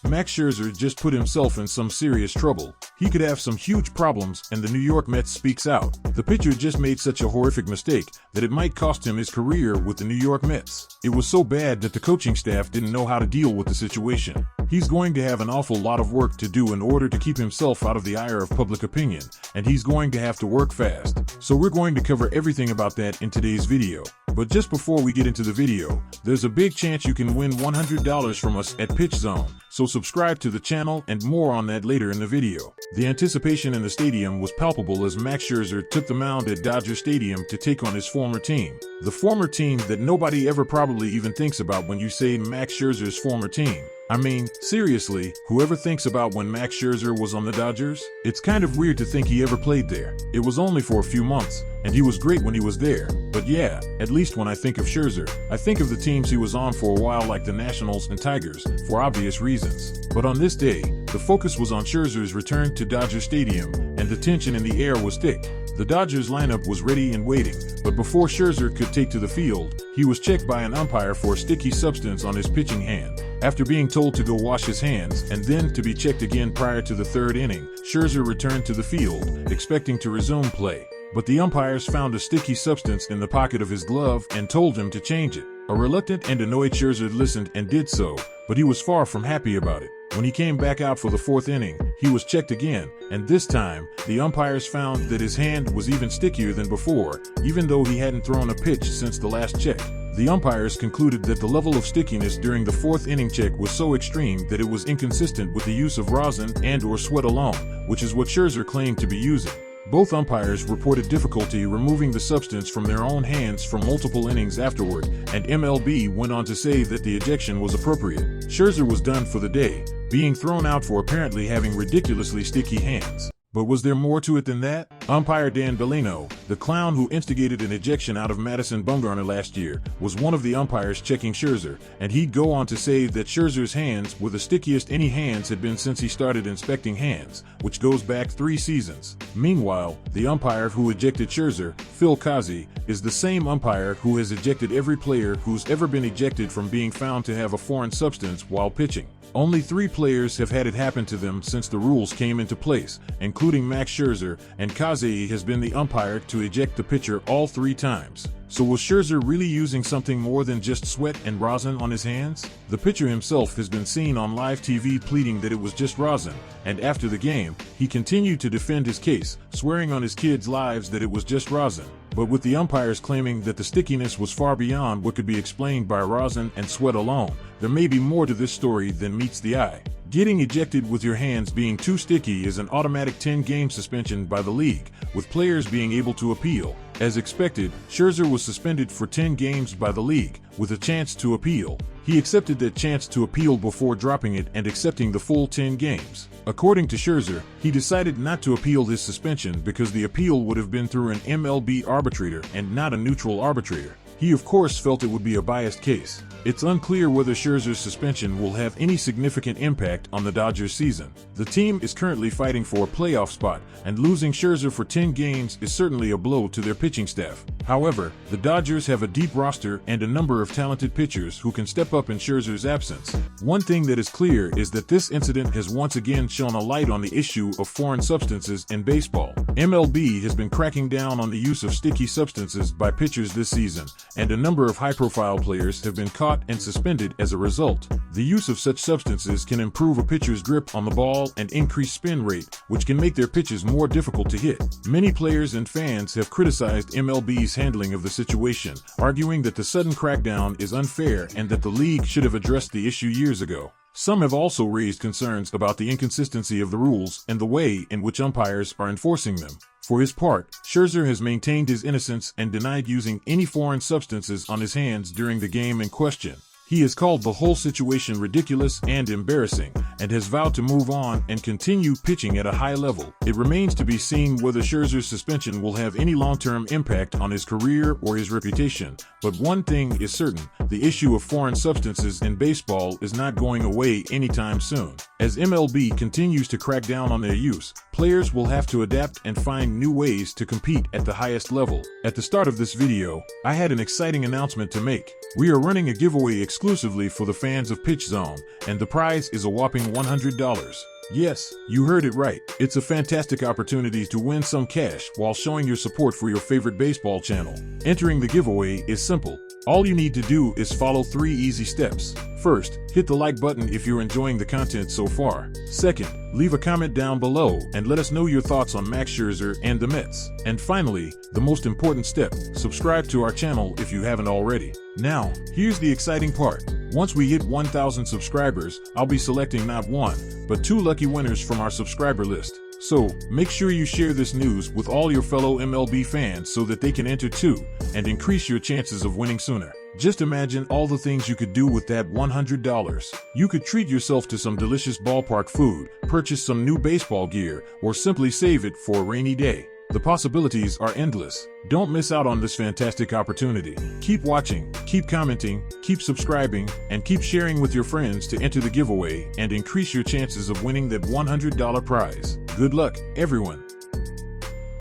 Max Scherzer just put himself in some serious trouble. He could have some huge problems, and the New York Mets speaks out. The pitcher just made such a horrific mistake that it might cost him his career with the New York Mets. It was so bad that the coaching staff didn't know how to deal with the situation. He's going to have an awful lot of work to do in order to keep himself out of the ire of public opinion, and he's going to have to work fast. So we're going to cover everything about that in today's video. But just before we get into the video, there's a big chance you can win $100 from us at PITCHZONE, so subscribe to the channel and more on that later in the video. The anticipation in the stadium was palpable as Max Scherzer took the mound at Dodger Stadium to take on his former team. The former team that nobody ever probably even thinks about when you say Max Scherzer's former team. I mean, seriously, whoever thinks about when Max Scherzer was on the Dodgers? It's kind of weird to think he ever played there. It was only for a few months, and he was great when he was there. But yeah, at least when I think of Scherzer, I think of the teams he was on for a while, like the Nationals and Tigers, for obvious reasons. But on this day, the focus was on Scherzer's return to Dodger Stadium, and the tension in the air was thick. The Dodgers lineup was ready and waiting, but before Scherzer could take to the field, he was checked by an umpire for a sticky substance on his pitching hand. After being told to go wash his hands and then to be checked again prior to the third inning, Scherzer returned to the field, expecting to resume play. But the umpires found a sticky substance in the pocket of his glove and told him to change it. A reluctant and annoyed Scherzer listened and did so, but he was far from happy about it. When he came back out for the fourth inning, he was checked again, and this time, the umpires found that his hand was even stickier than before, even though he hadn't thrown a pitch since the last check. The umpires concluded that the level of stickiness during the fourth inning check was so extreme that it was inconsistent with the use of rosin and/or sweat alone, which is what Scherzer claimed to be using. Both umpires reported difficulty removing the substance from their own hands for multiple innings afterward, and MLB went on to say that the ejection was appropriate. Scherzer was done for the day, being thrown out for apparently having ridiculously sticky hands. But was there more to it than that? Umpire Dan Bellino, the clown who instigated an ejection out of Madison Bumgarner last year, was one of the umpires checking Scherzer, and he'd go on to say that Scherzer's hands were the stickiest any hands had been since he started inspecting hands, which goes back 3 seasons. Meanwhile, the umpire who ejected Scherzer, Phil Kazi, is the same umpire who has ejected every player who's ever been ejected from being found to have a foreign substance while pitching. Only 3 players have had it happen to them since the rules came into place, including Max Scherzer, and Kazi has been the umpire to eject the pitcher all 3 times. So was Scherzer really using something more than just sweat and rosin on his hands? The pitcher himself has been seen on live TV pleading that it was just rosin, and after the game, he continued to defend his case, swearing on his kids' lives that it was just rosin. But with the umpires claiming that the stickiness was far beyond what could be explained by rosin and sweat alone, there may be more to this story than meets the eye. Getting ejected with your hands being too sticky is an automatic 10-game suspension by the league, with players being able to appeal. As expected, Scherzer was suspended for 10 games by the league, with a chance to appeal. He accepted that chance to appeal before dropping it and accepting the full 10 games. According to Scherzer, he decided not to appeal this suspension because the appeal would have been through an MLB arbitrator and not a neutral arbitrator. He of course felt it would be a biased case. It's unclear whether Scherzer's suspension will have any significant impact on the Dodgers season. The team is currently fighting for a playoff spot, and losing Scherzer for 10 games is certainly a blow to their pitching staff. However, the Dodgers have a deep roster and a number of talented pitchers who can step up in Scherzer's absence. One thing that is clear is that this incident has once again shone a light on the issue of foreign substances in baseball. MLB has been cracking down on the use of sticky substances by pitchers this season, and a number of high-profile players have been caught and suspended as a result. The use of such substances can improve a pitcher's grip on the ball and increase spin rate, which can make their pitches more difficult to hit. Many players and fans have criticized MLB's handling of the situation, arguing that the sudden crackdown is unfair and that the league should have addressed the issue years ago. Some have also raised concerns about the inconsistency of the rules and the way in which umpires are enforcing them. For his part, Scherzer has maintained his innocence and denied using any foreign substances on his hands during the game in question. He has called the whole situation ridiculous and embarrassing, and has vowed to move on and continue pitching at a high level. It remains to be seen whether Scherzer's suspension will have any long-term impact on his career or his reputation, but one thing is certain, the issue of foreign substances in baseball is not going away anytime soon. As MLB continues to crack down on their use, players will have to adapt and find new ways to compete at the highest level. At the start of this video, I had an exciting announcement to make. We are running a giveaway exclusively for the fans of PITCHZONE, and the prize is a whopping $100. Yes, you heard it right. It's a fantastic opportunity to win some cash while showing your support for your favorite baseball channel. Entering the giveaway is simple. All you need to do is follow 3 easy steps. First, hit the like button if you're enjoying the content so far. Second, leave a comment down below and let us know your thoughts on Max Scherzer and the Mets. And finally, the most important step, subscribe to our channel if you haven't already. Now, here's the exciting part. Once we hit 1,000 subscribers, I'll be selecting not 1, but 2 lucky winners from our subscriber list. So, make sure you share this news with all your fellow MLB fans so that they can enter too, and increase your chances of winning sooner. Just imagine all the things you could do with that $100. You could treat yourself to some delicious ballpark food, purchase some new baseball gear, or simply save it for a rainy day. The possibilities are endless. Don't miss out on this fantastic opportunity. Keep watching, keep commenting, keep subscribing, and keep sharing with your friends to enter the giveaway and increase your chances of winning that $100 prize. Good luck, everyone!